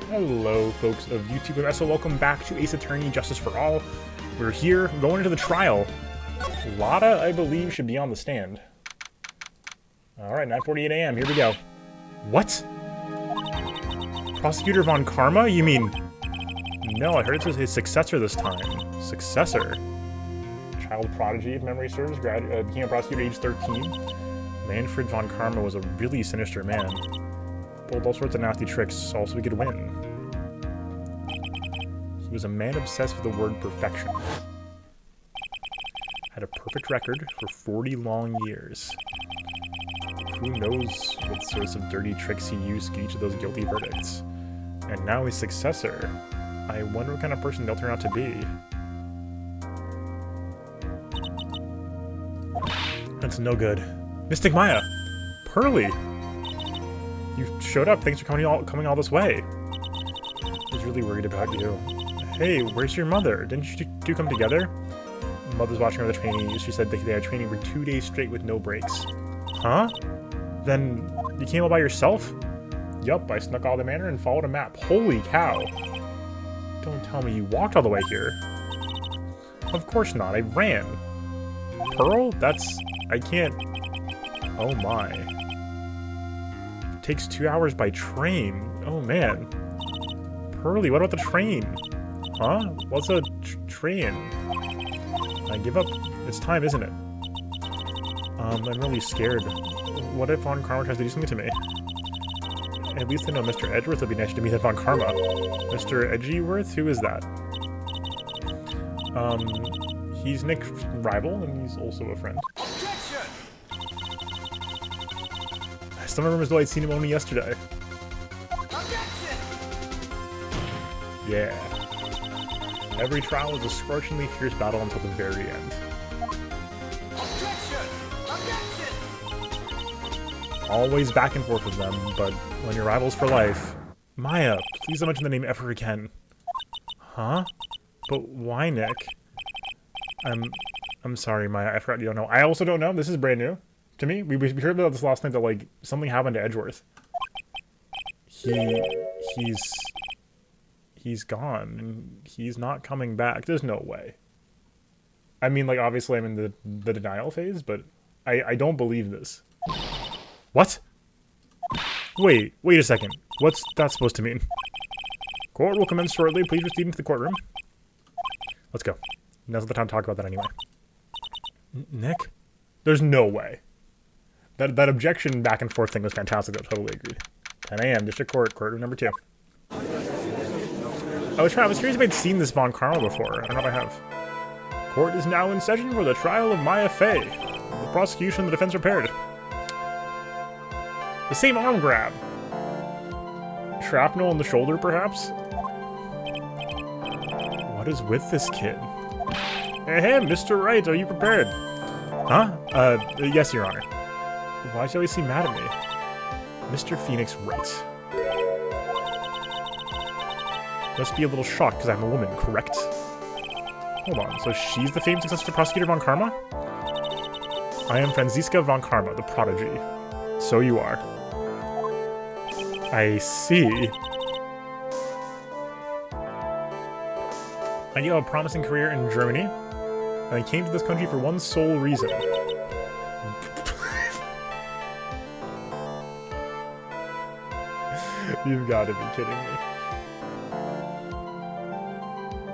Hello, folks of YouTube and so welcome back to Ace Attorney Justice for All. We're here going into the trial. Lotta, I believe, should be on the stand. Alright, 9:48 a.m. Here we go. What? Prosecutor Von Karma? You mean... No, I heard it's his successor this time. Successor? Child prodigy, if memory serves, became a prosecutor at age 13. Manfred Von Karma was a really sinister man. Pulled all sorts of nasty tricks so he could win. He was a man obsessed with the word perfection. Had a perfect record for 40 long years. Who knows what sorts of dirty tricks he used to get each of those guilty verdicts. And now his successor. I wonder what kind of person they'll turn out to be. That's no good. Mystic Maya! Pearly! You showed up. Thanks for coming all this way. I was really worried about you. Hey, where's your mother? Didn't you two come together? Mother's watching over the training. She said they had training for 2 days straight with no breaks. Huh? Then you came all by yourself? Yup, I snuck out of the manor and followed a map. Holy cow! Don't tell me you walked all the way here. Of course not. I ran. Pearl? I can't... Oh my. Takes 2 hours by train. Oh man. Pearly, what about the train? Huh? What's a train? I give up. It's time, isn't it? I'm really scared. What if Von Karma tries to do something to me? At least I know Mr. Edgeworth would be nice to meet than Von Karma. Mr. Edgeworth? Who is that? He's Nick's rival, and he's also a friend. I still remember as though I'd seen him only yesterday. Objection! Yeah. Every trial is a scorchingly fierce battle until the very end. Objection! Objection! Always back and forth with them, but when you're rivals for life... Maya, please don't mention the name ever again. Huh? But why, Nick? I'm sorry, Maya, I forgot you don't know. I also don't know, this is brand new. To me, we heard about this last night that, like, something happened to Edgeworth. He's gone, and he's not coming back. There's no way. I mean, like, obviously I'm in the denial phase, but I don't believe this. What? Wait a second. What's that supposed to mean? Court will commence shortly. Please proceed into the courtroom. Let's go. Now's not the time to talk about that anyway. Nick? There's no way. That objection back and forth thing was fantastic. I totally agreed. 10 a.m. District Court, courtroom number 2. I was curious if I'd seen this Von Karma before. I don't know if I have. Court is now in session for the trial of Maya Fey. The prosecution and the defense prepared. The same arm grab. Shrapnel in the shoulder, perhaps? What is with this kid? Hey, Mr. Wright, are you prepared? Huh? Yes, Your Honor. Why does he always seem mad at me? Mr. Phoenix Wright. Must be a little shocked because I'm a woman, correct? Hold on, so she's the famed successor to Prosecutor Von Karma? I am Franziska Von Karma, the prodigy. So you are. I see. I do have a promising career in Germany, and I came to this country for one sole reason. You've got to be kidding me.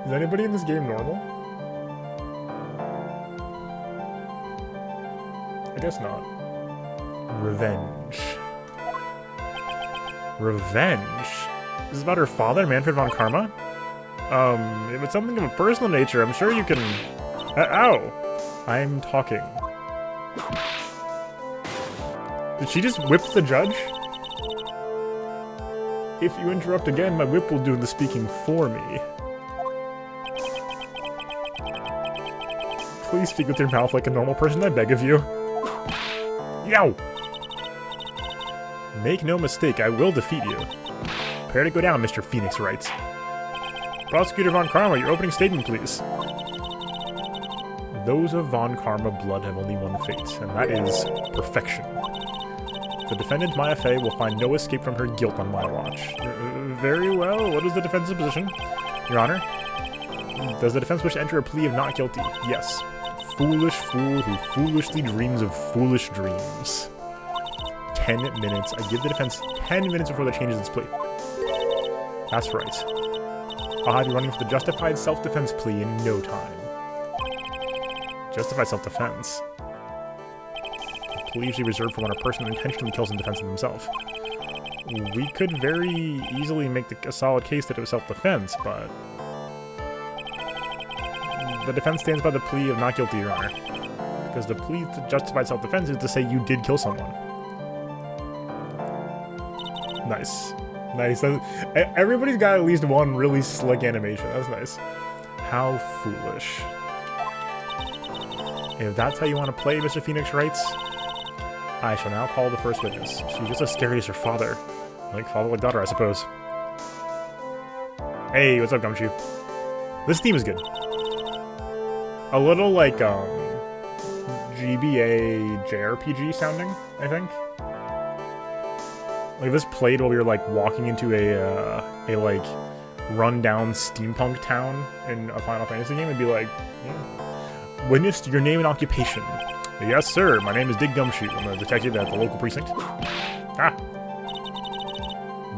Is anybody in this game normal? I guess not. Revenge. Revenge? Is this about her father, Manfred Von Karma? If it's something of a personal nature, I'm sure you can... Ow! I'm talking. Did she just whip the judge? If you interrupt again, my whip will do the speaking for me. Please speak with your mouth like a normal person, I beg of you. Yow! Make no mistake, I will defeat you. Prepare to go down, Mr. Phoenix Wright. Prosecutor Von Karma, your opening statement, please. Those of Von Karma blood have only one fate, and that is perfection. The defendant, Maya Fey, will find no escape from her guilt on my watch. Very well. What is the defense's position? Your Honor? Does the defense wish to enter a plea of not guilty? Yes. Foolish fool who foolishly dreams of foolish dreams. 10 minutes. I give the defense 10 minutes before that changes its plea. That's right. I'll have you running for the justified self-defense plea in no time. Justified self-defense. A plea usually reserved for when a person intentionally kills in defense of themselves. We could very easily make a solid case that it was self-defense, but... The defense stands by the plea of not guilty, Your Honor. Because the plea to justified self-defense is to say you did kill someone. Nice. Nice. Everybody's got at least one really slick animation. That's nice. How foolish. If that's how you want to play, Mr. Phoenix writes, I shall now call the first witness. She's just as scary as her father. Like father, like daughter, I suppose. Hey, what's up, Gumshoe? This theme is good. A little like, GBA JRPG sounding, I think. Like, this played while we were, like, walking into a like, run-down steampunk town in a Final Fantasy game, and be like, yeah. Witness your name and occupation. Yes, sir. My name is Dig Gumshoe. I'm a detective at the local precinct. Ah.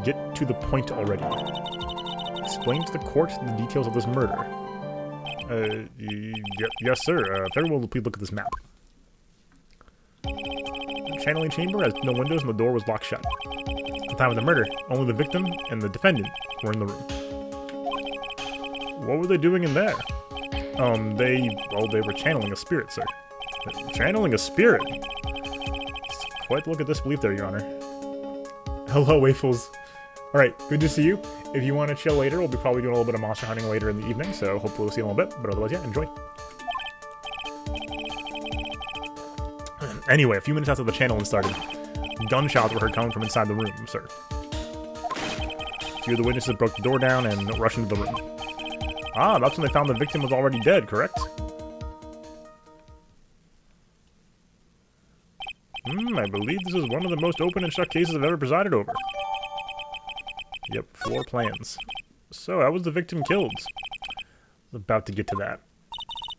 Get to the point already. Explain to the court the details of this murder. Yes, sir. Very well, please look at this map. Channeling chamber has no windows and the door was locked shut. At the time of the murder, only the victim and the defendant were in the room. What were they doing in there? They were channeling a spirit, sir. Channeling a spirit? It's quite the look at disbelief there, Your Honor. Hello, Waffles. Alright, good to see you. If you want to chill later, we'll be probably doing a little bit of monster hunting later in the evening, so hopefully we'll see you in a little bit, but otherwise, yeah, enjoy. Anyway, a few minutes after the channeling started, gunshots were heard coming from inside the room, sir. A few of the witnesses broke the door down and rushed into the room. Ah, that's when they found the victim was already dead, correct? I believe this is one of the most open and shut cases I've ever presided over. Yep, floor plans. So, how was the victim killed? I was about to get to that.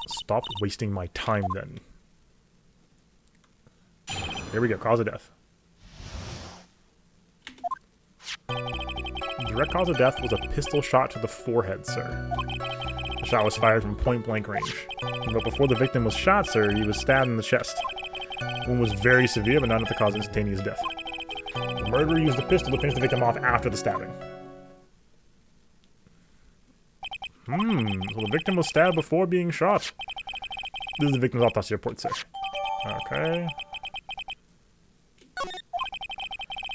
Stop wasting my time, then. Here we go, cause of death. The direct cause of death was a pistol shot to the forehead, sir. The shot was fired from point-blank range. But before the victim was shot, sir, he was stabbed in the chest. The wound was very severe, but not enough to cause instantaneous death. The murderer used the pistol to finish the victim off after the stabbing. So the victim was stabbed before being shot. This is the victim's autopsy report, sir. Okay.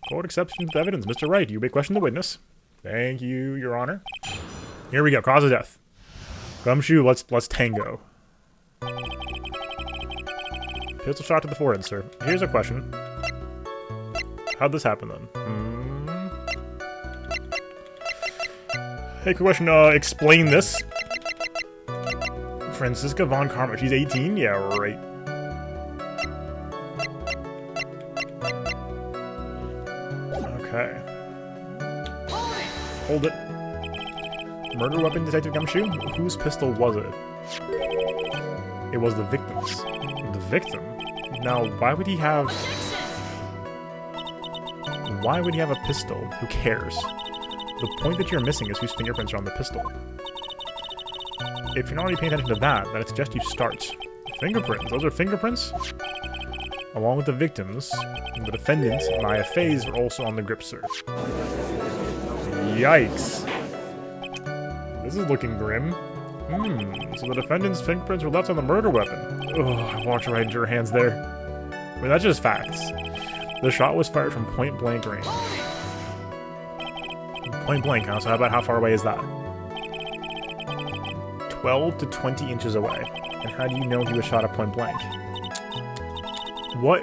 Court exception to the evidence. Mr. Wright, you may question the witness. Thank you, Your Honor. Here we go. Cause of death. Gumshoe, let's tango. Pistol shot to the forehead, sir. Here's a question. How'd this happen, then? Hey, quick question. Explain this. Franziska von Karma. She's 18? Yeah, right. Okay. Hold it. Murder weapon, Detective Gumshoe? Whose pistol was it? It was the victim's. The victim? Now, why would he have... Why would he have a pistol? Who cares? The point that you're missing is whose fingerprints are on the pistol. If you're not already paying attention to that, then I suggest you start. Fingerprints? Those are fingerprints? Along with the victims, the defendant, Maya Faze, are also on the grip, sir. Yikes. This is looking grim. So the defendant's fingerprints were left on the murder weapon. Ugh, I walked right into her hands there. I mean, that's just facts. The shot was fired from point-blank range. Point-blank, huh? So how far away is that? 12 to 20 inches away. And how do you know he was shot at point-blank? What?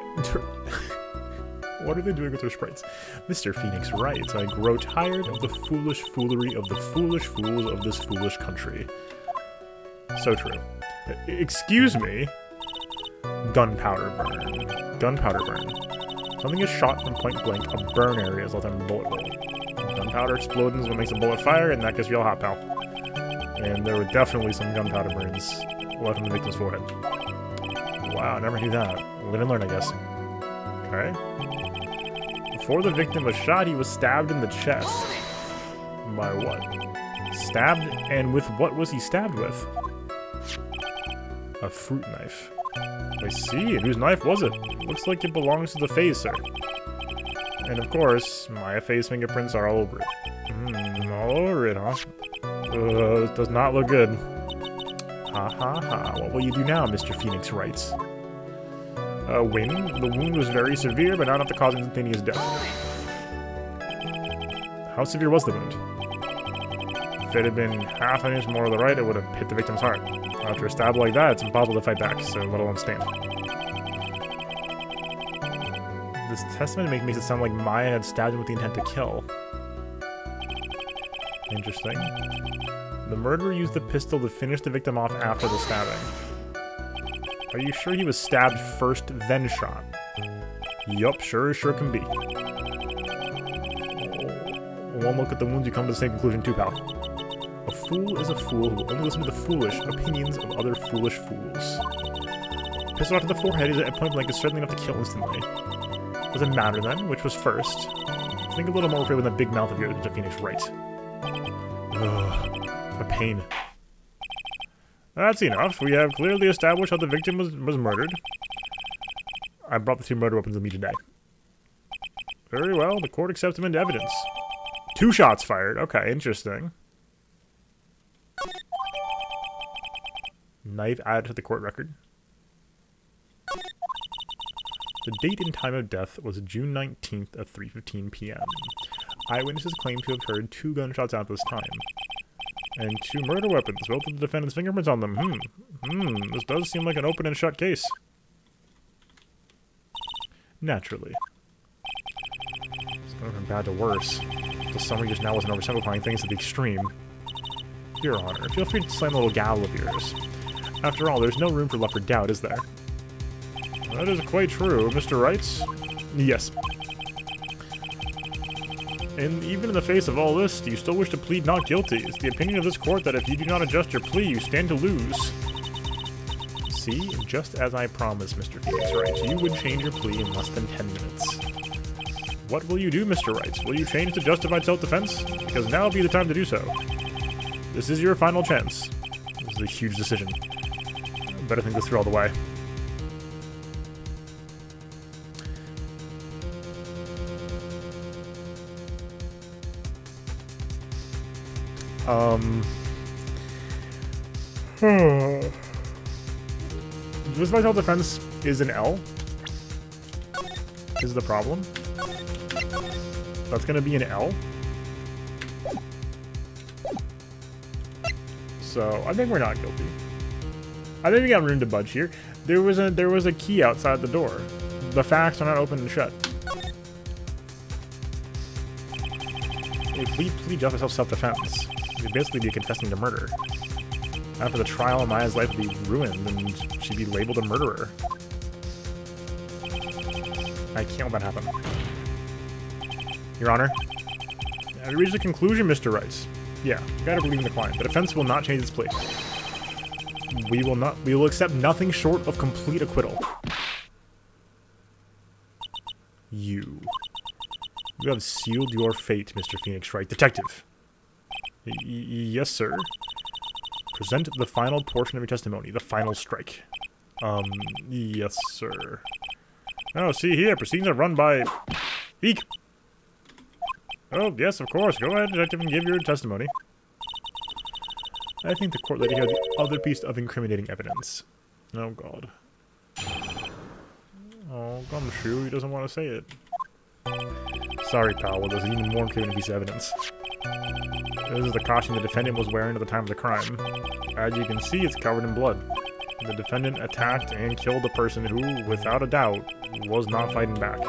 What are they doing with their sprites? Mr. Phoenix writes, I grow tired of the foolish foolery of the foolish fools of this foolish country. So true. Excuse me? Gunpowder burn. Gunpowder burn. Something is shot from point blank, a burn area is left on a bullet hole. Gunpowder explosions when it makes a bullet fire, and that gets real hot, pal. And there were definitely some gunpowder burns left on the victim's forehead. Wow, I never knew that. Live and learn, I guess. Okay. Before the victim was shot, he was stabbed in the chest. By what? Stabbed? And with what was he stabbed with? A fruit knife. I see. And whose knife was it? Looks like it belongs to the face, sir. And of course, my face fingerprints are all over it. All over it, huh? It does not look good. Ha ha ha. What will you do now, Mr. Phoenix writes? Win. The wound was very severe, but not enough to cause instantaneous death. How severe was the wound? If it had been half an inch more to the right, it would have hit the victim's heart. After a stab like that, it's impossible to fight back, so let alone stand. This testimony makes it sound like Maya had stabbed him with the intent to kill. Interesting. The murderer used the pistol to finish the victim off after the stabbing. Are you sure he was stabbed first, then shot? Yup, sure can be. One look at the wounds, you come to the same conclusion too, pal. A fool is a fool who will only listen to the foolish opinions of other foolish fools. Pistol out to the forehead at point blank is certainly enough to kill instantly. Does it matter then, which was first? Think a little more afraid with that big mouth of yours, Mr. Phoenix, right? Ugh, a pain. That's enough. We have clearly established how the victim was murdered. I brought the 2 murder weapons with me today. Very well, the court accepts them into evidence. 2 shots fired. Okay, interesting. Knife added to the court record. The date and time of death was June 19th at 3:15 p.m. Eyewitnesses claim to have heard 2 gunshots at this time. And 2 murder weapons, both with the defendant's fingerprints on them. This does seem like an open and shut case. Naturally. It's going from bad to worse. The summary just now wasn't oversimplifying things to the extreme. Your Honor, feel free to slam the little gavel of yours. After all, there's no room for left for doubt, is there? That is quite true, Mr. Wrights. Yes. And even in the face of all this, do you still wish to plead not guilty? It's the opinion of this court that if you do not adjust your plea, you stand to lose. See, just as I promised, Mr. Phoenix Wright, you would change your plea in less than 10 minutes. What will you do, Mr. Wright? Will you change to justified self-defense? Because now would be the time to do so. This is your final chance. This is a huge decision. Better think this through all the way. Justified self-defense is an L. Is the problem. That's gonna be an L. So I think we're not guilty. I think we got room to budge here. There was a key outside the door. The facts are not open and shut. If we plead justified self-defense, we'd basically be confessing to murder. After the trial, Maya's life would be ruined, and she'd be labeled a murderer. I can't let that happen. Your Honor, have you reached a conclusion, Mr. Rice? Yeah, you gotta believe in the client. The defense will not change its plea. We will accept nothing short of complete acquittal. You have sealed your fate, Mr. Phoenix Wright. Detective. Yes, sir. Present the final portion of your testimony, the final strike. Yes, sir. Oh, see here, proceedings are run by... Eek! Oh, yes, of course. Go ahead, detective, and give your testimony. I think the court let you hear the other piece of incriminating evidence. Oh, God. Oh, Gumshoe, he doesn't want to say it. Sorry, pal, well, there's an even more incriminating piece of evidence. This is the costume the defendant was wearing at the time of the crime. As you can see, it's covered in blood. The defendant attacked and killed a person who, without a doubt, was not fighting back.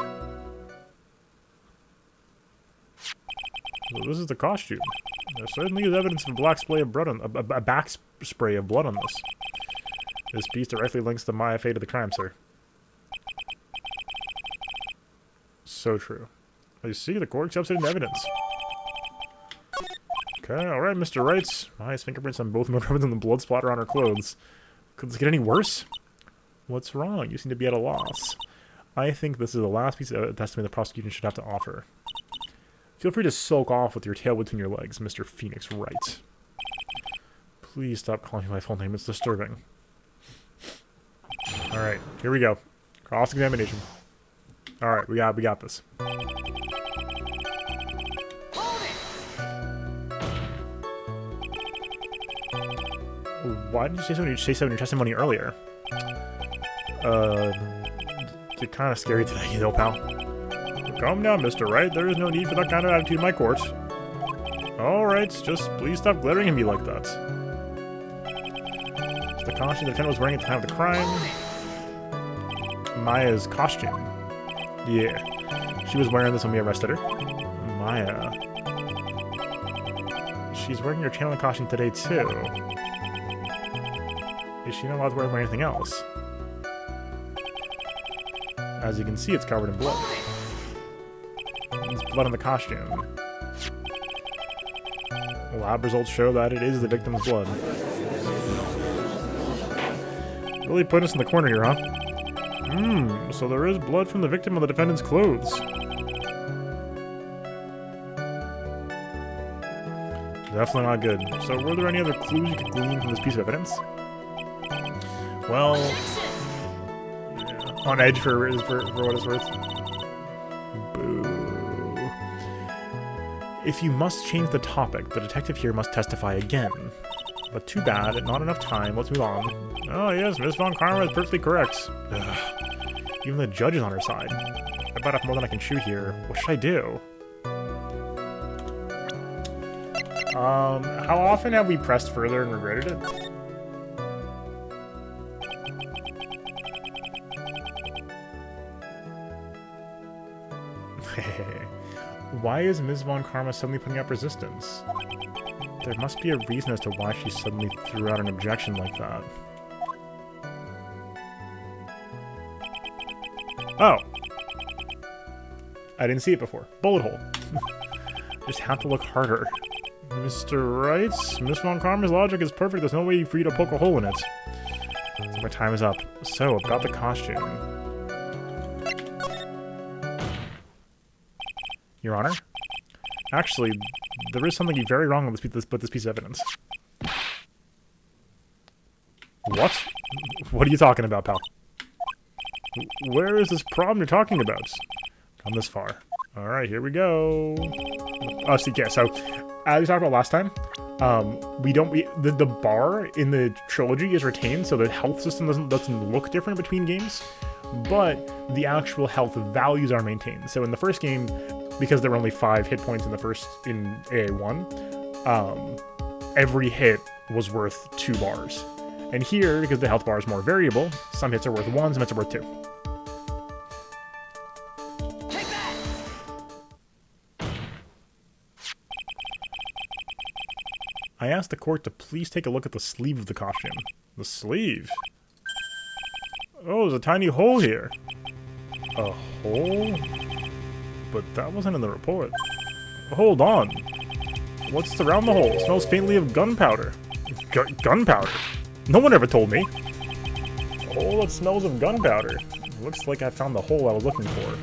So this is the costume. There certainly is evidence of a black spray of blood on a back spray of blood on this. This piece directly links the Maya fate of the crime, sir. So true. You see, the court accepts it in evidence. Okay, alright, Mr. Wrights. Maya's fingerprints on both murder weapons and the blood splatter on her clothes. Could this get any worse? What's wrong? You seem to be at a loss. I think this is the last piece of testimony the prosecution should have to offer. Feel free to sulk off with your tail between your legs, Mr. Phoenix Wright. Please stop calling me my full name. It's disturbing. Alright, here we go. Cross-examination. Alright, we got this. Why did you say so in your testimony earlier? You're kind of scary today, you know, pal. Calm down, Mr. Wright. There is no need for that kind of attitude in my court. Alright, just please stop glaring at me like that. It's the costume the defendant was wearing at the time of the crime. Maya's costume. Yeah. She was wearing this when we arrested her. Maya. She's wearing her channeling costume today, too. Is she not allowed to wear anything else? As you can see, it's covered in blood. There's blood on the costume. Lab results show that it is the victim's blood. Really putting us in the corner here, huh? So there is blood from the victim on the defendant's clothes. Definitely not good. So were there any other clues you could glean from this piece of evidence? Well, yeah, on edge for what it's worth. Boo. If you must change the topic, the detective here must testify again. But too bad, not enough time. Let's move on. Oh yes, Miss Von Karma is perfectly correct. Ugh. Even the judge is on her side. I bite off more than I can chew here. What should I do? How often have we pressed further and regretted it? Why is Ms. Von Karma suddenly putting up resistance? There must be a reason as to why she suddenly threw out an objection like that. Oh! I didn't see it before. Bullet hole. Just have to look harder. Mr. Wright, Miss Von Karma's logic is perfect. There's no way for you to poke a hole in it. So my time is up. So, about the costume. Your Honor? Actually, there is something very wrong with this piece of evidence. What? What are you talking about, pal? Where is this problem you're talking about? Come this far. Alright, here we go. Oh, see, yeah, so, as we talked about last time, the bar in the trilogy is retained, so the health system doesn't look different between games, but the actual health values are maintained. So in the first game, because there were only 5 hit points in AA1, every hit was worth 2 bars. And here, because the health bar is more variable, some hits are worth 1, some hits are worth 2. I asked the court to please take a look at the sleeve of the costume. The sleeve? Oh, there's a tiny hole here. A hole? But that wasn't in the report. Hold on. What's around the hole? It smells faintly of gunpowder. Gunpowder? No one ever told me. A hole that smells of gunpowder. Looks like I found the hole I was looking for.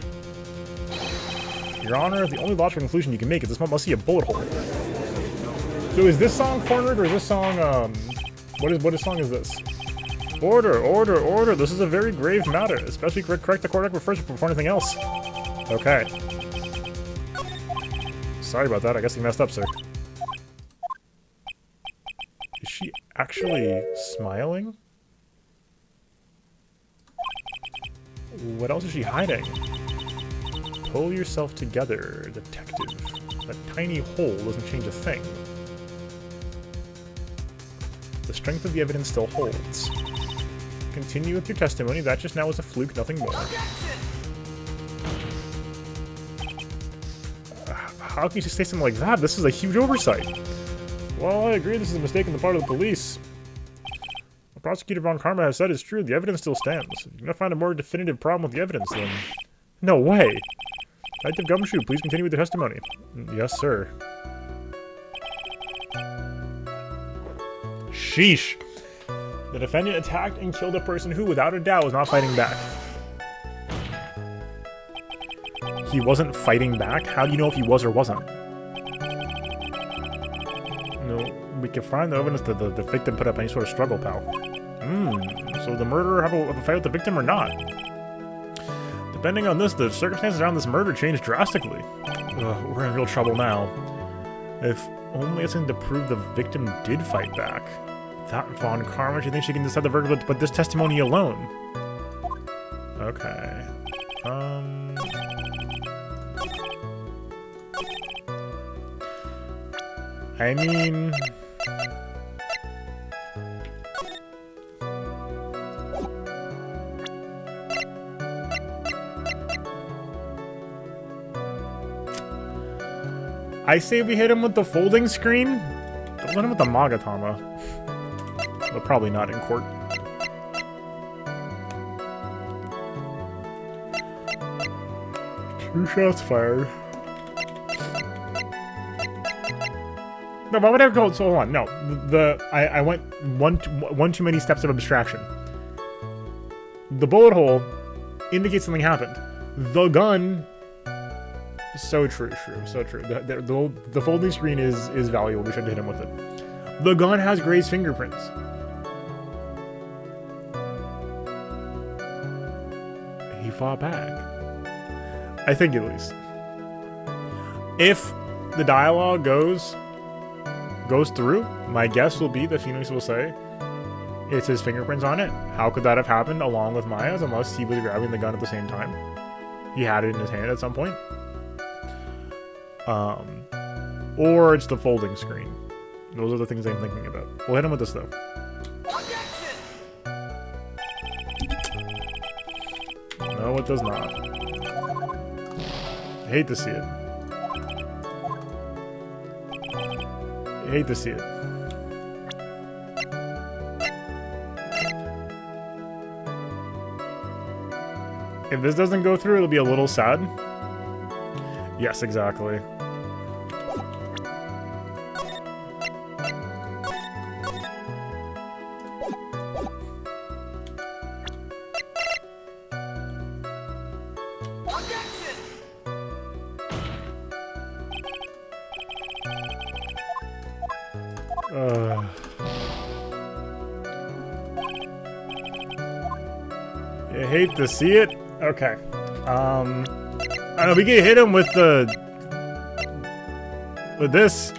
Your Honor, the only logical conclusion you can make is this must be a bullet hole. So is this song cornered, or is this song, what song is this? Order, order, order. This is a very grave matter. Especially correct the court record first before anything else. Okay. Sorry about that. I guess you messed up, sir. Is she actually smiling? What else is she hiding? Pull yourself together, detective. That tiny hole doesn't change a thing. The strength of the evidence still holds. Continue with your testimony. That just now was a fluke, nothing more. How can you say something like that? This is a huge oversight. Well, I agree this is a mistake on the part of the police. What Prosecutor Von Karma has said is true. The evidence still stands. If you're going to find a more definitive problem with the evidence, then... No way! Detective Gumshoe, please continue with the testimony. Yes, sir. Sheesh. The defendant attacked and killed a person who, without a doubt, was not fighting back. He wasn't fighting back? How do you know if he was or wasn't? No, we can find the evidence that the victim put up any sort of struggle, pal. So the murderer have a fight with the victim or not? Depending on this, the circumstances around this murder changed drastically. We're in real trouble now. If only it's something to prove the victim did fight back. That Von Karma, do you think she can decide the verdict but this testimony alone? Okay. I mean... I say we hit him with the folding screen? Don't hit him with the Magatama. But probably not in court. Two shots fired. No, why would I go? So hold on. No, I went one too many steps of abstraction. The bullet hole indicates something happened. The gun. So true. The folding screen is valuable. We should hit him with it. The gun has Gray's fingerprints. He fought back. I think at least. If the dialogue goes through, my guess will be that Phoenix will say it's his fingerprints on it. How could that have happened along with Maya's unless he was grabbing the gun at the same time? He had it in his hand at some point. Or it's the folding screen. Those are the things I'm thinking about. We'll hit him with this though. No, it does not. I hate to see it. I hate to see it. If this doesn't go through, it'll be a little sad. Yes, exactly. You hate to see it? Okay. I don't know, we can hit him with this.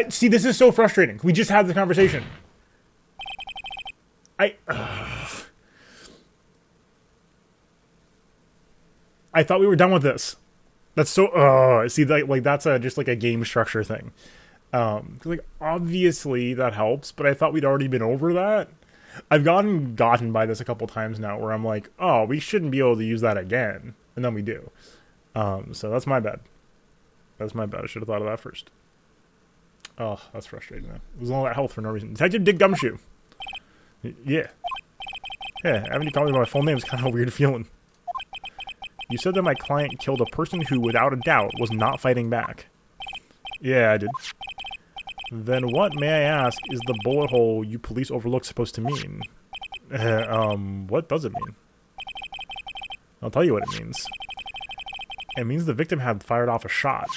See, this is so frustrating. We just had the conversation. I thought we were done with this. That's so, see, like that's just like a game structure thing. Like, obviously that helps, but I thought we'd already been over that. I've gotten by this a couple times now where I'm like, oh, we shouldn't be able to use that again. And then we do. So that's my bad. That's my bad. I should have thought of that first. Oh, that's frustrating, though. It was all that health for no reason. Detective Dick Gumshoe. Yeah. Yeah, having you call me by my full name is kind of a weird feeling. You said that my client killed a person who, without a doubt, was not fighting back. Yeah, I did. Then what, may I ask, is the bullet hole you police overlooked supposed to mean? What does it mean? I'll tell you what it means. It means the victim had fired off a shot.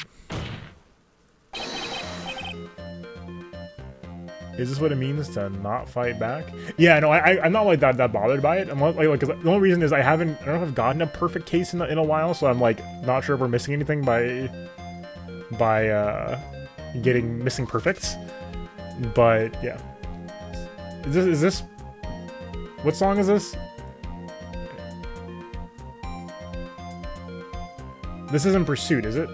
Is this what it means to not fight back? Yeah, no, I'm not like that bothered by it. I'm like, cause the only reason is I don't know if I've gotten a perfect case in a while, so I'm like not sure if we're missing anything by getting missing perfects. But yeah, is this what song is this? This isn't Pursuit, is it?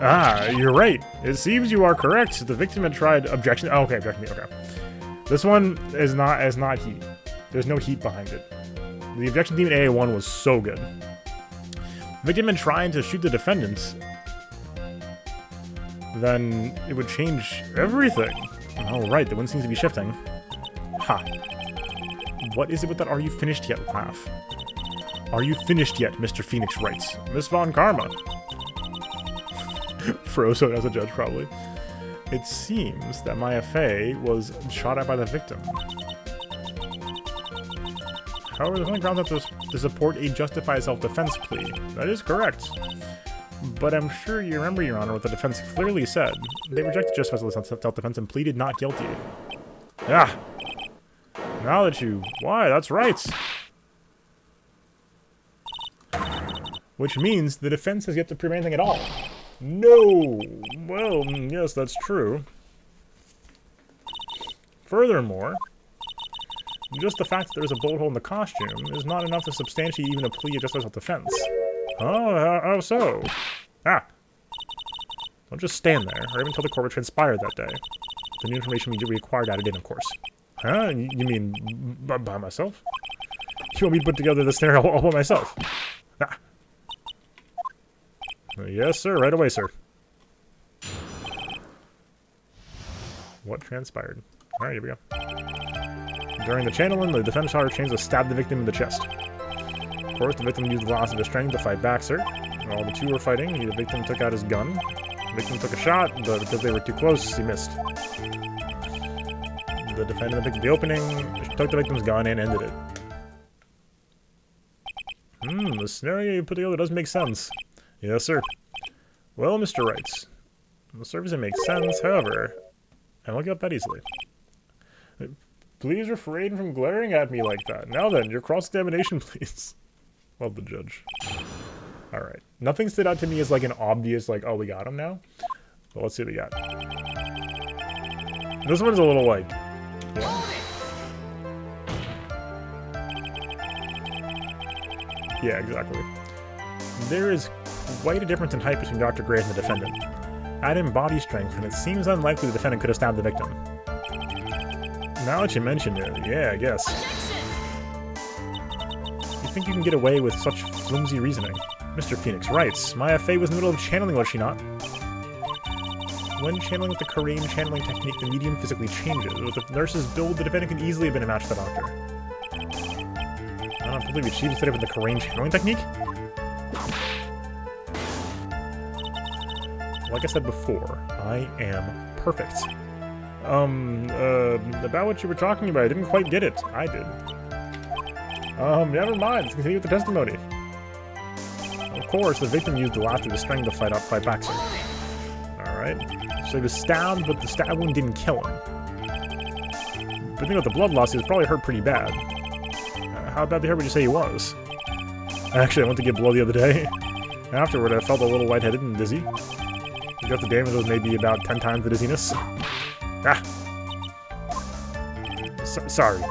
Ah, you're right. It seems you are correct. The victim had tried objection. Oh, okay, objection. Okay. This one is not heat. There's no heat behind it. The objection team in AA1 was so good. The victim had trying to shoot the defendants. Then it would change everything. Oh, right. The wind seems to be shifting. Ha. What is it with that "Are you finished yet" laugh? Are you finished yet? Mr. Phoenix writes. Miss Von Karma. Frozo as a judge, probably. It seems that Maya Fey was shot at by the victim. However, there's only grounds to support a justified self-defense plea. That is correct. But I'm sure you remember, Your Honor, what the defense clearly said. They rejected justified self-defense and pleaded not guilty. Yeah. Now that you... Why, that's right. Which means the defense has yet to prove anything at all. No! Well, yes, that's true. Furthermore, just the fact that there's a bullet hole in the costume is not enough to substantiate even a plea of justified self-defense. Oh, how so? Ah! Don't just stand there, or even tell the court what transpired that day. The new information we acquired added in, of course. Huh? You mean by myself? You want me to put together the scenario all by myself? Ah! Yes, sir. Right away, sir. What transpired? Alright, here we go. During the channeling, the defense shot her chains to stab the victim in the chest. Of course, the victim used the loss of his strength to fight back, sir. While the two were fighting, the victim took out his gun. The victim took a shot, but because they were too close, he missed. The defendant picked the opening, took the victim's gun, and ended it. The scenario you put together does make sense. Yes, sir. Well, Mr. Wright, the service makes sense, however, I won't give up that easily. Please refrain from glaring at me like that. Now then, your cross-examination, please. Love the judge. Alright. Nothing stood out to me as like an obvious, like, oh, we got him now. But let's see what we got. This one's a little like... Yeah. Yeah, exactly. There is quite a difference in height between Dr. Gray and the defendant. Add in body strength, and it seems unlikely the defendant could have stabbed the victim. Now that you mention it, yeah, I guess. You think you can get away with such flimsy reasoning? Mr. Phoenix writes, Maya Fey was in the middle of channeling, was she not? When channeling with the Korean channeling technique, the medium physically changes. With the nurse's build, the defendant could easily have been a match for the doctor. I don't believe she was with the Korean channeling technique? Like I said before, I am perfect. About what you were talking about, I didn't quite get it. I did. Never mind, let's continue with the testimony. Of course, the victim used the laughter to strangle the fight back, sir. Alright. So he was stabbed, but the stab wound didn't kill him. But think about the blood loss, he was probably hurt pretty bad. How badly hurt would you say he was? Actually, I went to get blood the other day. Afterward, I felt a little lightheaded and dizzy. You got the damage was maybe about 10 times the dizziness. Ah! Sorry.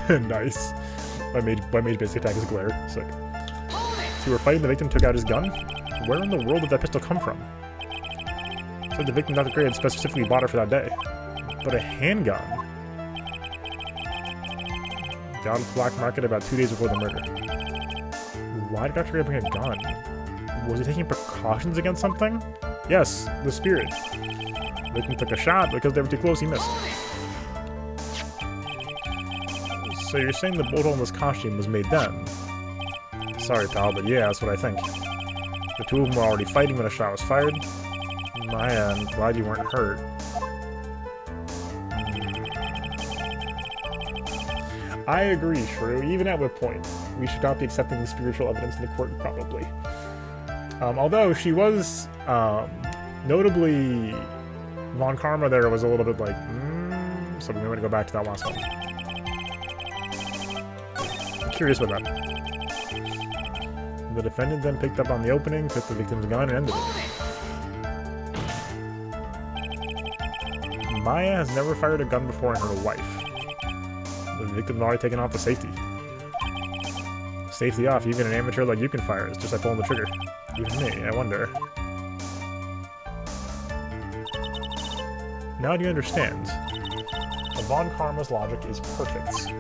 Nice. My mage basic attack is glare. Sick. So you were fighting, the victim took out his gun? Where in the world did that pistol come from? So the victim Dr. Gray had specifically bought it for that day. But a handgun? Got on the black market about 2 days before the murder. Why did Dr. Gray bring a gun? Was he taking precautions against something? Yes, the spirit. The victim took a shot, because they were too close, he missed. So you're saying the bullet hole in this costume was made then? Sorry, pal, but yeah, that's what I think. The two of them were already fighting when a shot was fired. Maya, I'm glad you weren't hurt. I agree, Shrew. Even at what point, we should not be accepting the spiritual evidence in the court, probably. Although she was, notably, Von Karma there was a little bit like, so we might go back to that last one. I'm curious about that. The defendant then picked up on the opening, took the victim's gun, and ended it. Maya has never fired a gun before in her life. The victim had already taken off the safety. Safety off, even an amateur like you can fire. It's just like pulling the trigger. Even me, I wonder. Now do you understand? Von Karma's logic is perfect.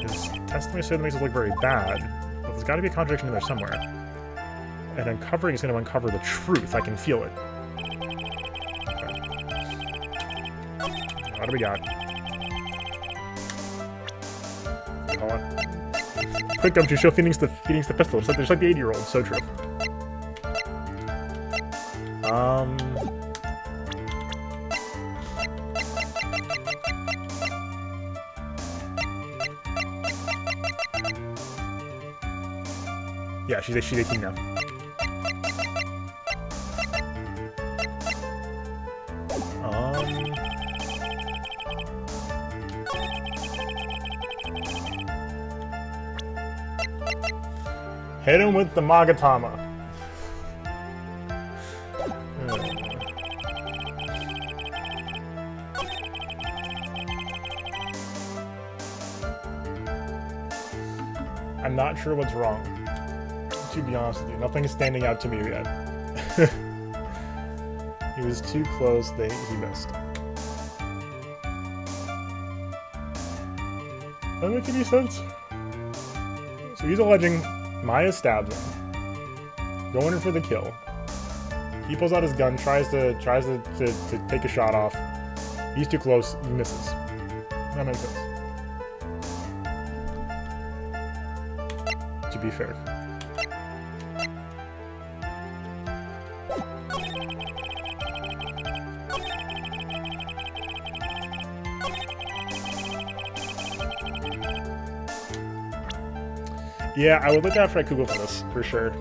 His testimony certainly makes it look very bad, but there's got to be a contradiction in there somewhere. And uncovering is going to uncover the truth. I can feel it. Okay. What do we got? Call it. Quick, don't you show Phoenix the pistol. Just like the 80-year-old. So true. Yeah, she's 18 now. Hit him with the Magatama. I'm not sure what's wrong, to be honest with you. Nothing is standing out to me yet. He was too close, he missed. Doesn't make any sense. So he's alleging Maya stabs him, going in for the kill. He pulls out his gun, tries to take a shot off. He's too close, he misses. That makes sense. To be fair. Yeah, I would look out for Google for this, for sure.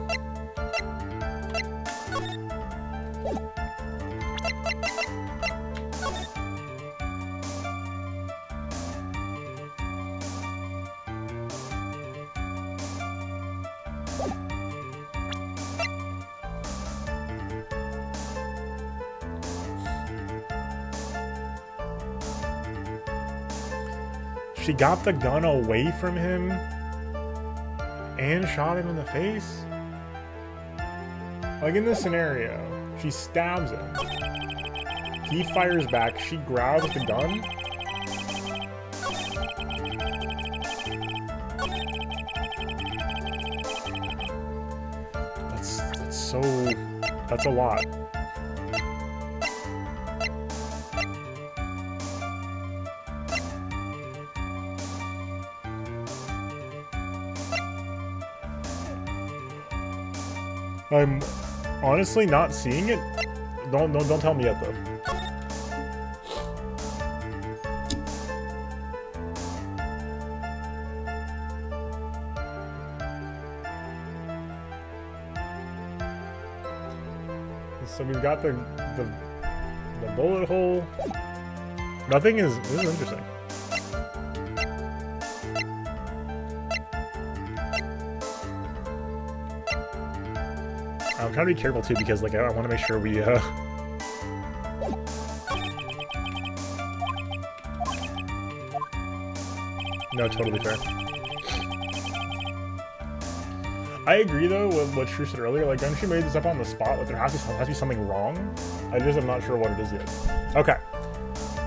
She got the gun away from him and shot him in the face? Like in this scenario, she stabs him. He fires back, she grabs the gun. That's a lot. I'm honestly not seeing it. Don't tell me yet though. So we've got the bullet hole. Nothing is. This is interesting. I'm trying to be careful too because like I want to make sure we No, totally fair. I agree though with what Shrew said earlier, like she made this up on the spot, like there has to be something wrong. I just am not sure what it is yet. Okay.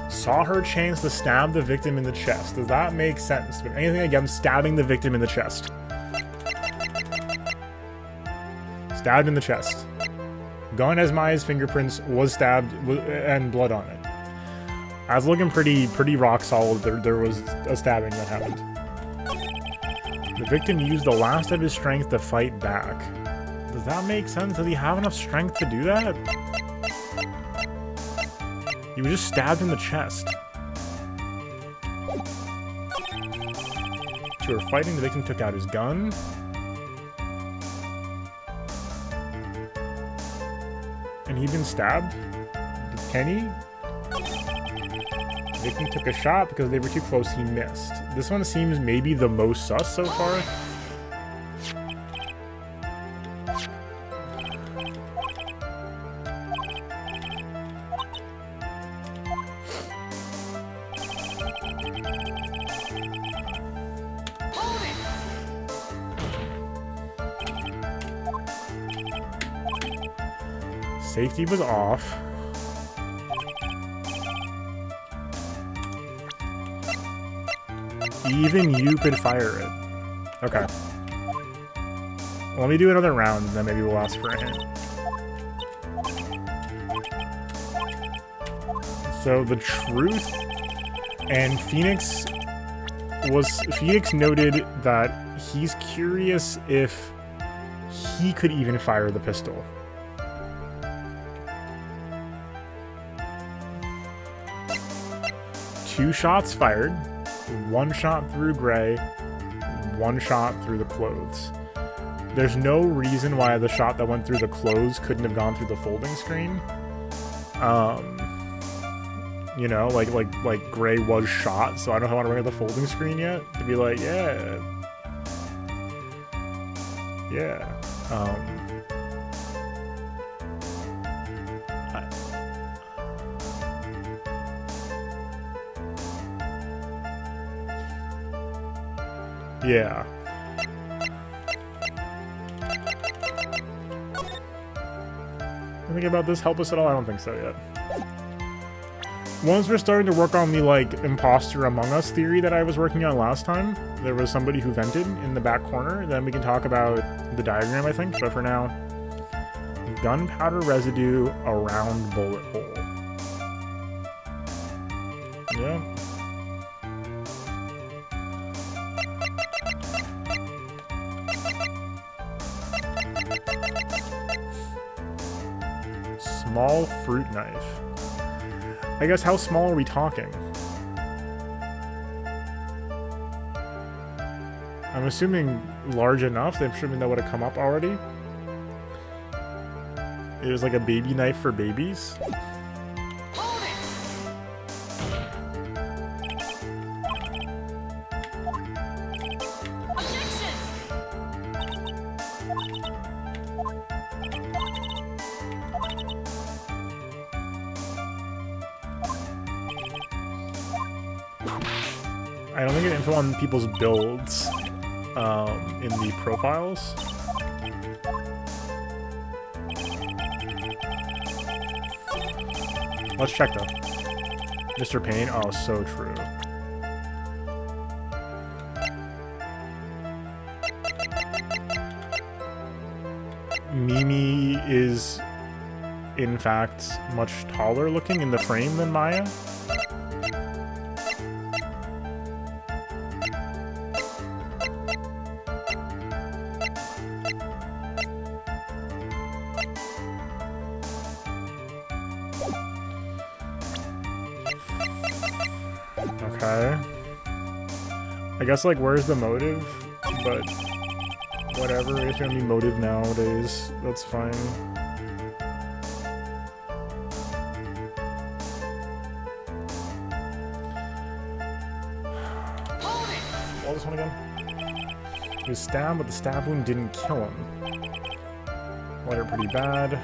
Saw her chance to stab the victim in the chest. Does that make sense? But anything against stabbing the victim in the chest? Stabbed in the chest. Gun has Maya's fingerprints, was stabbed, and blood on it. I was looking pretty rock solid. There was a stabbing that happened. The victim used the last of his strength to fight back. Does that make sense? Does he have enough strength to do that? He was just stabbed in the chest. Two were fighting, the victim took out his gun. And he'd been stabbed? Can he? The victim took a shot because they were too close, he missed. This one seems maybe the most sus so far. Safety was off. Even you could fire it. Okay. Let me do another round, and then maybe we'll ask for a hint. So the truth, and Phoenix noted that he's curious if he could even fire the pistol. 2 shots fired. 1 shot through Gray. 1 shot through the clothes. There's no reason why the shot that went through the clothes couldn't have gone through the folding screen. You know, like Gray was shot, so I don't know if I want to bring up the folding screen yet to be like, yeah. Yeah. Think about this help us at all? I don't think so yet. Once we're starting to work on the, like, imposter among us theory that I was working on last time, there was somebody who vented in the back corner, then we can talk about the diagram, I think. But for now, gunpowder residue around bullet hole. Yeah. Small fruit knife. I guess how small are we talking? I'm assuming large enough. I'm assuming that would have come up already. It was like a baby knife for babies. I don't think it info on people's builds in the profiles. Let's check though. Mr. Payne, oh, so true. Mimi is, in fact, much taller looking in the frame than Maya. Okay. I guess, like, where's the motive? But whatever, it's gonna be motive nowadays. That's fine. Roll this one again. He was stabbed, but the stab wound didn't kill him. Water pretty bad.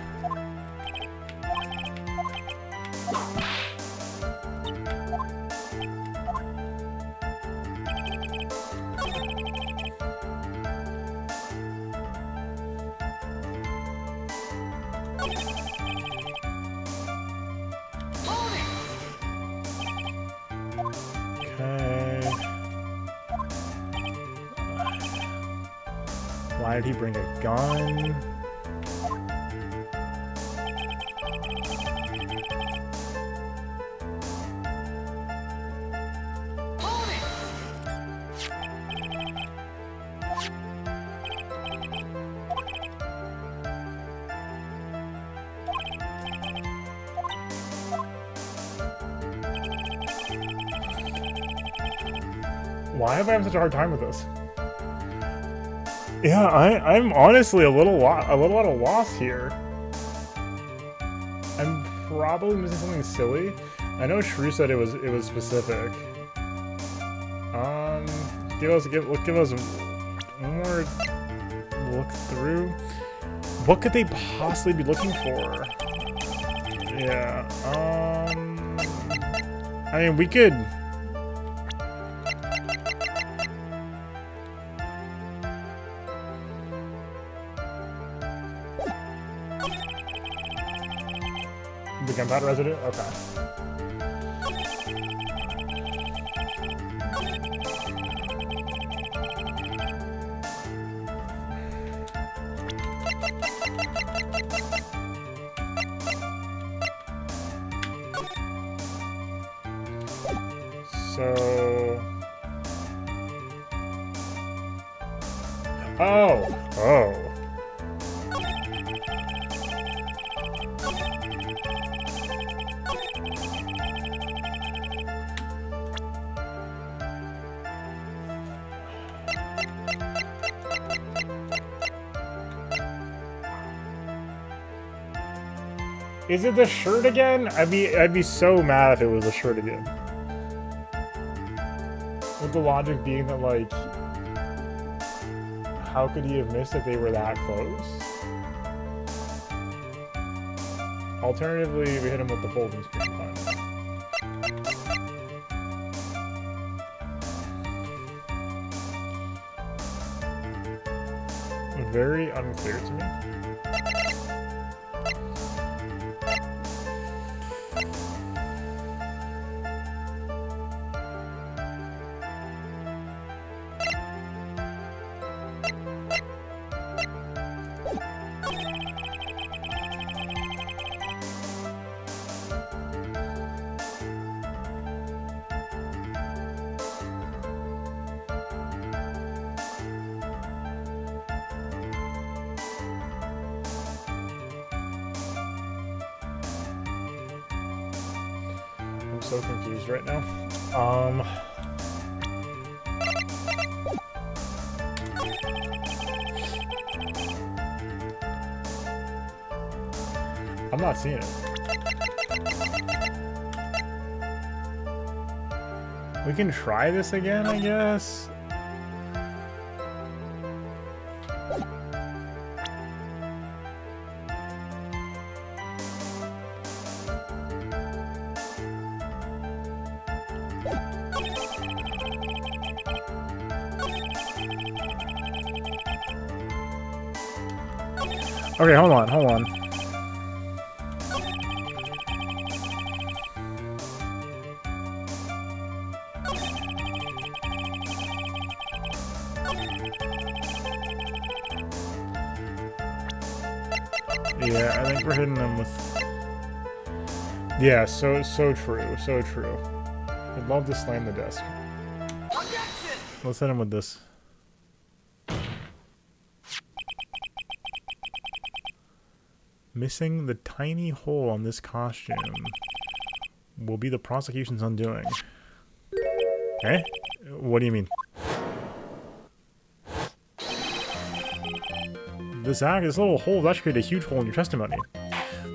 Why did he bring a gun? Why have I had such a hard time with this? Yeah, I'm honestly a little at a loss here. I'm probably missing something silly. I know Shrew said it was specific. Give us one more look through. What could they possibly be looking for? Yeah. I mean, we could. The gunpowder residue? Okay. So... Oh! Is it the shirt again? I'd be so mad if it was the shirt again. With the logic being that, like, how could he have missed if they were that close? Alternatively, we hit him with the folding screen. Fine. Very unclear to me. I'm so confused right now. I'm not seeing it. We can try this again, I guess. Okay, hold on. Yeah, I think we're hitting them with... Yeah, so true. I'd love to slam the desk. Let's hit him with this. Missing the tiny hole on this costume will be the prosecution's undoing. Eh? What do you mean? This little hole has actually created a huge hole in your testimony.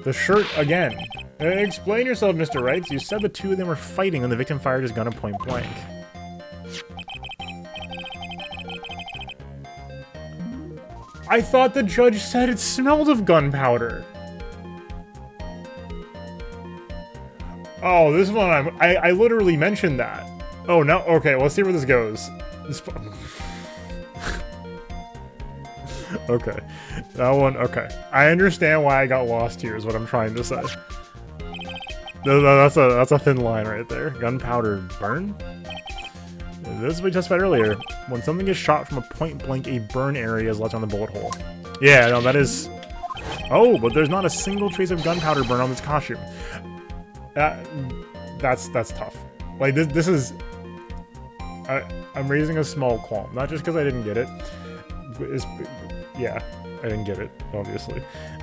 The shirt again. Explain yourself, Mr. Wright. You said the two of them were fighting when the victim fired his gun at point blank. I thought the judge said it smelled of gunpowder. Oh, this one I literally mentioned that. Oh no, okay, let's see where this goes. Okay. That one, okay. I understand why I got lost here is what I'm trying to say. That's a thin line right there. Gunpowder burn? This is what we testified earlier. When something is shot from a point blank, a burn area is left on the bullet hole. Yeah, no, that is... Oh, but there's not a single trace of gunpowder burn on this costume. That's tough. Like, this is... I'm raising a small qualm. Not just because I didn't get it. Yeah, I didn't get it, obviously.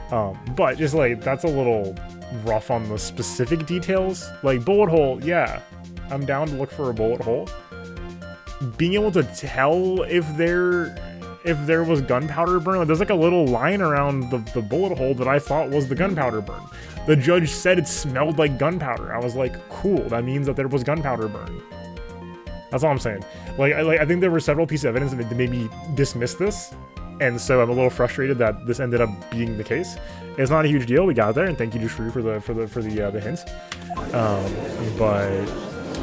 But just, like, that's a little rough on the specific details. Like, bullet hole, yeah. I'm down to look for a bullet hole. Being able to tell if there was gunpowder burn, like, there's like a little line around the bullet hole that I thought was the gunpowder burn. The judge said it smelled like gunpowder. I was like, cool, that means that there was gunpowder burn. That's all I'm saying. Like I think there were several pieces of evidence that made me dismiss this, and so I'm a little frustrated that this ended up being the case. It's not a huge deal. We got there, and thank you to Shrew for the hints. But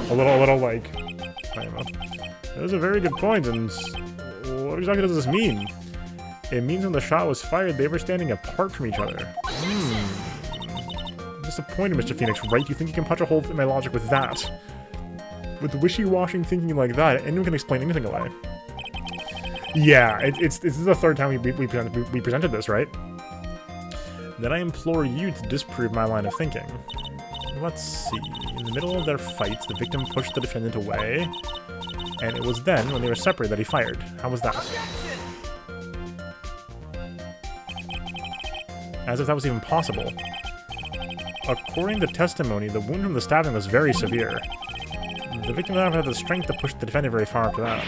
a little like, I don't know. That was a very good point, and what exactly does this mean? It means when the shot was fired, they were standing apart from each other. I'm disappointed, Mr. Phoenix, right? You think you can punch a hole in my logic with that? With wishy-washy thinking like that, anyone can explain anything away. Yeah, this is the third time we presented this, right? Then I implore you to disprove my line of thinking. Let's see. In the middle of their fights, the victim pushed the defendant away. And it was then, when they were separated, that he fired. How was that? As if that was even possible. According to testimony, the wound from the stabbing was very severe. The victim did not have the strength to push the defendant very far after that.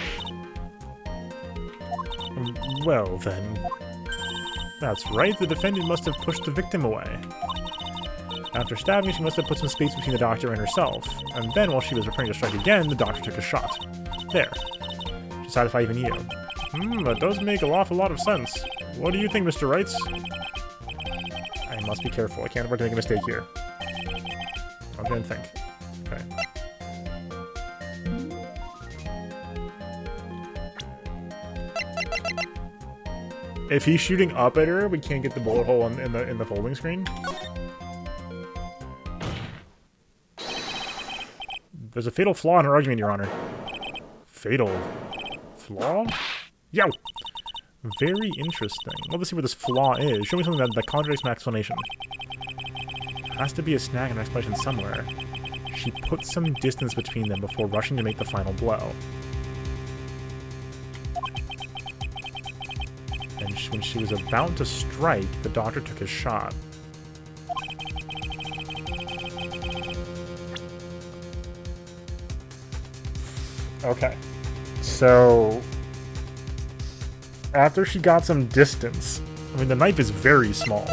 Well, then... That's right, the defendant must have pushed the victim away. After stabbing, she must have put some space between the doctor and herself. And then, while she was preparing to strike again, the doctor took a shot. There. She decided if I even you. That does make an awful lot of sense. What do you think, Mr. Wrights? I must be careful. I can't afford to make a mistake here. I'm trying to think. Okay. If he's shooting up at her, we can't get the bullet hole in the folding screen. There's a fatal flaw in her argument, Your Honor. Fatal flaw? Yow! Very interesting. Well, let's see what this flaw is. Show me something that contradicts my explanation. Has to be a snag in an explanation somewhere. She put some distance between them before rushing to make the final blow. And when she was about to strike, the doctor took his shot. Okay. So, after she got some distance, I mean, the knife is very small.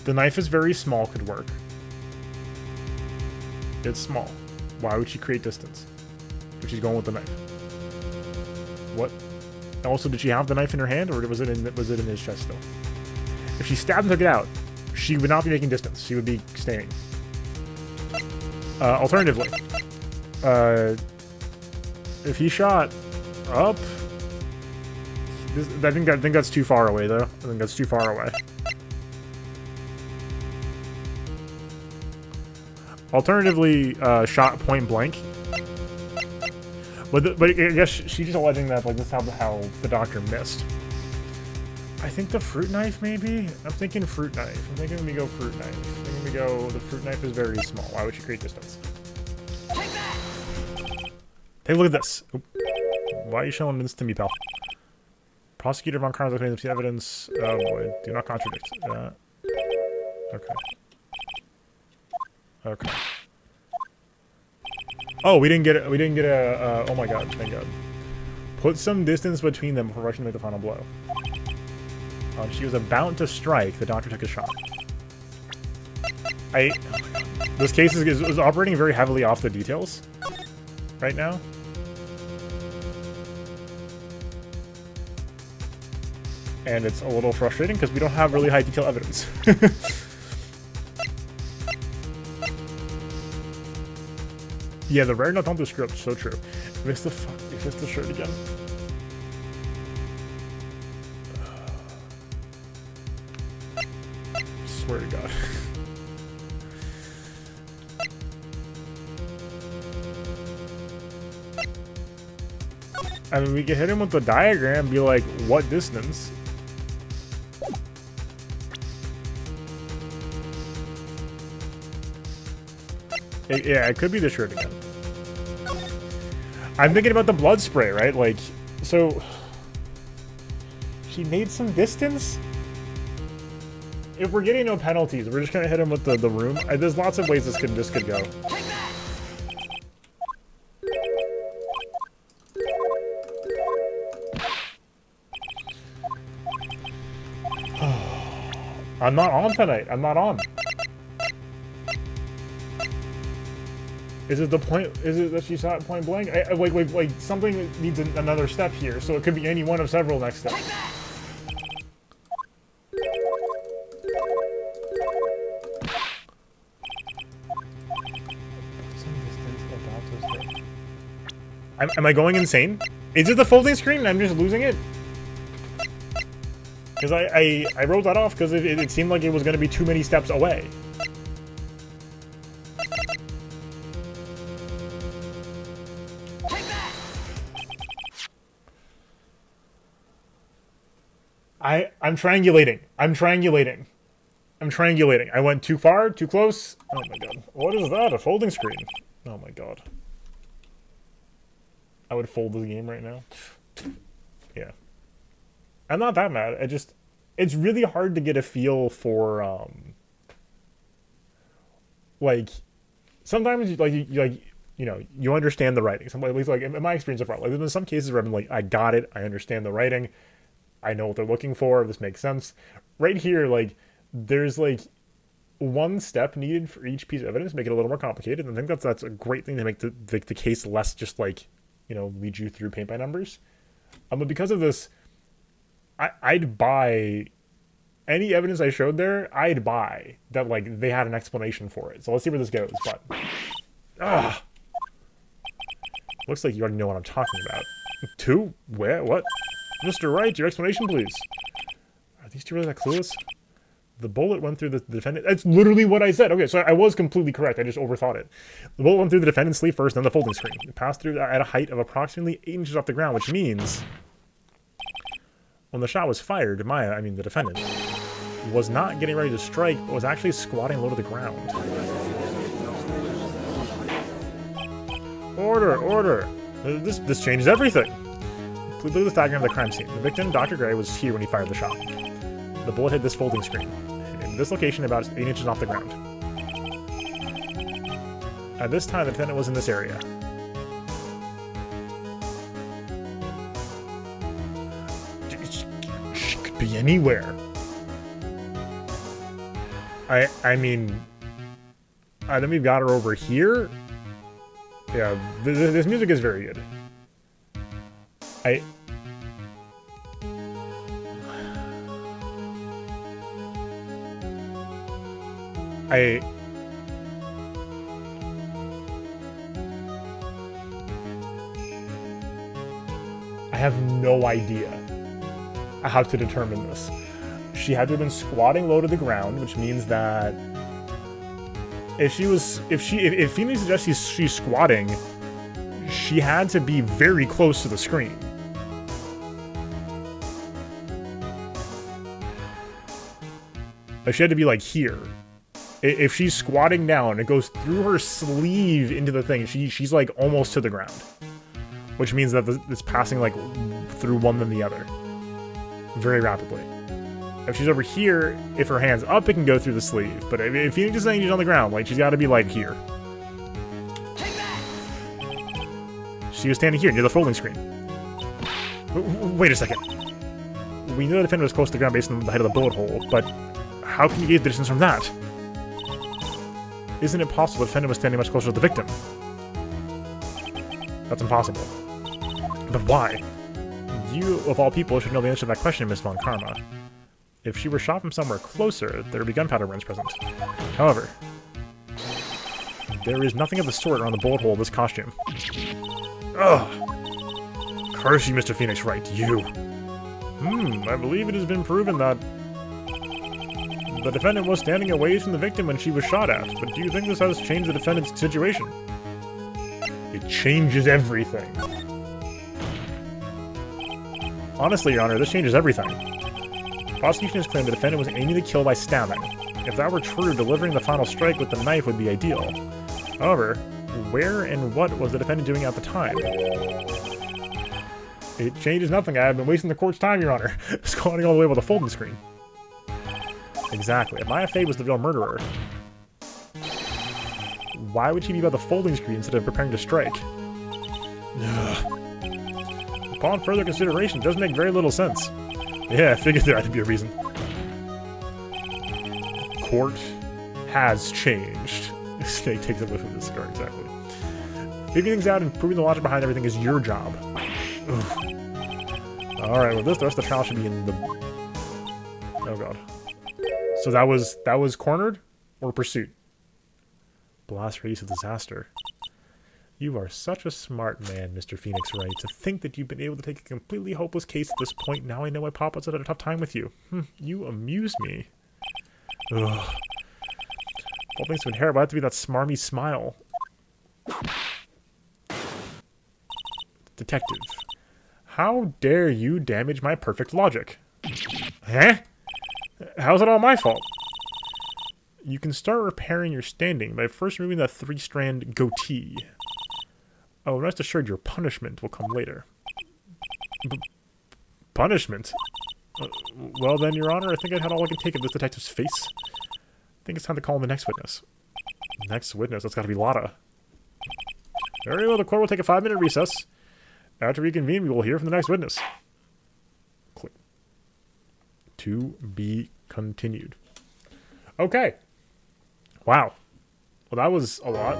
The knife is very small, could work. It's small. Why would she create distance if she's going with the knife? What? Also, did she have the knife in her hand, or was it in his chest still? If she stabbed and took it out, she would not be making distance. She would be staying. Alternatively, if he shot up, I think that's too far away, though. I think that's too far away. Alternatively, shot point blank. But I guess she's just alleging that like this is how the doctor missed. I think the fruit knife, maybe? I'm thinking fruit knife. I'm thinking we go fruit knife. I'm thinking we go, the fruit knife is very small. Why would she create distance? Take a look at this. Oop. Why are you showing this to me, pal? Prosecutor Von Carlos made the evidence. Oh boy, do not contradict. Okay. Okay. Oh, we didn't get it. We didn't get a. Oh my god! Thank God. Put some distance between them before rushing to make the final blow. She was about to strike. The doctor took a shot. Oh my god. This case is operating very heavily off the details right now. And it's a little frustrating because we don't have really high detail evidence. Yeah, the rare not on the script, so true. Missed the shirt again. Swear to God. I mean, we can hit him with the diagram, be like, what distance? Yeah, it could be the shirt again. I'm thinking about the blood spray, right? Like, so... She made some distance? If we're getting no penalties, we're just gonna hit him with the room. There's lots of ways this could go. I'm not on tonight. I'm not on. Is it the point? Is it that she saw it point blank? Wait. Something needs another step here, so it could be any one of several next steps. Am I going insane? Is it the folding screen and I'm just losing it? Because I wrote that off because it seemed like it was going to be too many steps away. I'm triangulating. I'm triangulating. I went too far, too close. Oh my god. What is that? A folding screen? Oh my god. I would fold the game right now. Yeah. I'm not that mad. It's really hard to get a feel for, like, sometimes, you know, you understand the writing. Some, at least like in my experience so far, like there's been some cases where I'm like, I got it, I understand the writing, I know what they're looking for, this makes sense. Right here, like there's like one step needed for each piece of evidence to make it a little more complicated. And I think that's a great thing to make the case less just like, you know, lead you through paint by numbers. But because of this, I'd buy any evidence I showed there. I'd buy that like they had an explanation for it. So let's see where this goes. But looks like you already know what I'm talking about. Two? Where? What? Mr. Wright, your explanation, please. Are these two really that clueless? The bullet went through the defendant. That's literally what I said. Okay, so I was completely correct. I just overthought it. The bullet went through the defendant's sleeve first, then the folding screen. It passed through at a height of approximately 8 inches off the ground, which means when the shot was fired, Maya, I mean the defendant, was not getting ready to strike, but was actually squatting low to the ground. Order, order. This changes everything. Please look at this diagram of the crime scene. The victim, Dr. Gray, was here when he fired the shot. The bullet hit this folding screen, in this location about 8 inches off the ground. At this time, the defendant was in this area. She could be anywhere. I mean, then we've got her over here. Yeah, this music is very good. I have no idea how to determine this. She had to have been squatting low to the ground, which means that if Phoenix suggests she's squatting, she had to be very close to the screen. Like she had to be like here. If she's squatting down, it goes through her sleeve into the thing. She's like almost to the ground, which means that it's passing like through one then the other very rapidly. If she's over here, if her hand's up, it can go through the sleeve. But if Phoenix is saying she's on the ground, like she's got to be like here. She was standing here near the folding screen. Wait a second. We knew the defendant was close to the ground based on the height of the bullet hole, but how can you gauge the distance from that? Isn't it possible the defendant was standing much closer to the victim? That's impossible. But why? You, of all people, should know the answer to that question, Miss Von Karma. If she were shot from somewhere closer, there would be gunpowder burns present. However, there is nothing of the sort around the bullet hole of this costume. Ugh! Curse you, Mr. Phoenix Wright, you! I believe it has been proven that the defendant was standing away from the victim when she was shot at, but do you think this has changed the defendant's situation? It changes everything. Honestly, Your Honor, this changes everything. The prosecution has claimed the defendant was aiming to kill by stabbing. If that were true, delivering the final strike with the knife would be ideal. However, where and what was the defendant doing at the time? It changes nothing. I have been wasting the court's time, Your Honor, squatting all the way with a folding screen. Exactly. If Maya Fey was the real murderer, why would she be by the folding screen instead of preparing to strike? Upon further consideration, it does make very little sense. Yeah, I figured there had to be a reason. Court has changed. Snake takes a whiff of this cigar, exactly. Figuring things out and proving the logic behind everything is your job. Alright, well the rest of the trial should be in the... Oh god. So that was cornered or pursuit? Blast radius of disaster. You are such a smart man, Mr. Phoenix Wright. To think that you've been able to take a completely hopeless case at this point. Now I know why Papa's had a tough time with you. You amuse me. Ugh. All things to inherit, why have to be that smarmy smile? Detective. How dare you damage my perfect logic? Huh? How's it all my fault? You can start repairing your standing by first removing that 3-strand goatee. Oh, rest assured your punishment will come later. Punishment? Well then, Your Honor, I think I had all I can take of this detective's face. I think it's time to call in the next witness. Next witness? That's gotta be Lotta. Very well, the court will take a 5-minute recess. After we convene, we will hear from the next witness. Click. To be continued. Okay. Wow. Well, that was a lot.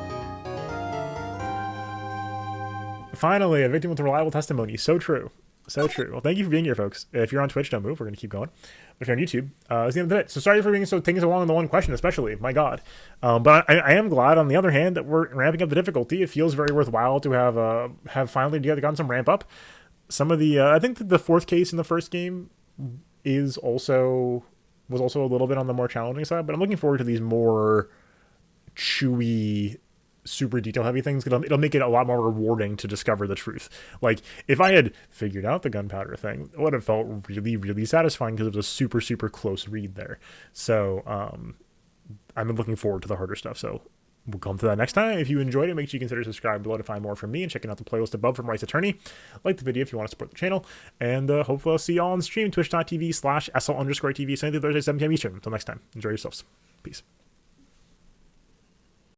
Finally, a victim with a reliable testimony. So true. So true. Well, thank you for being here, folks. If you're on Twitch, don't move. We're going to keep going. If you're on YouTube, it's the end of the day. So sorry for being taking so long on the one question, especially. My God. But I am glad, on the other hand, that we're ramping up the difficulty. It feels very worthwhile to have finally gotten some ramp up. Some of the I think that the fourth case in the first game was also a little bit on the more challenging side. But I'm looking forward to these more chewy, super detail heavy things. It'll make it a lot more rewarding to discover the truth. Like, if I had figured out the gunpowder thing, it would have felt really, really satisfying because it was a super, super close read there. So I'm looking forward to the harder stuff. So we'll come to that next time. If you enjoyed it, make sure you consider subscribing below to find more from me and checking out the playlist above from Rice Attorney. Like the video if you want to support the channel. And hopefully I'll see y'all on stream, twitch.tv/SL_TV, Sunday through Thursday, 7 p.m. Eastern. Until next time, enjoy yourselves. Peace.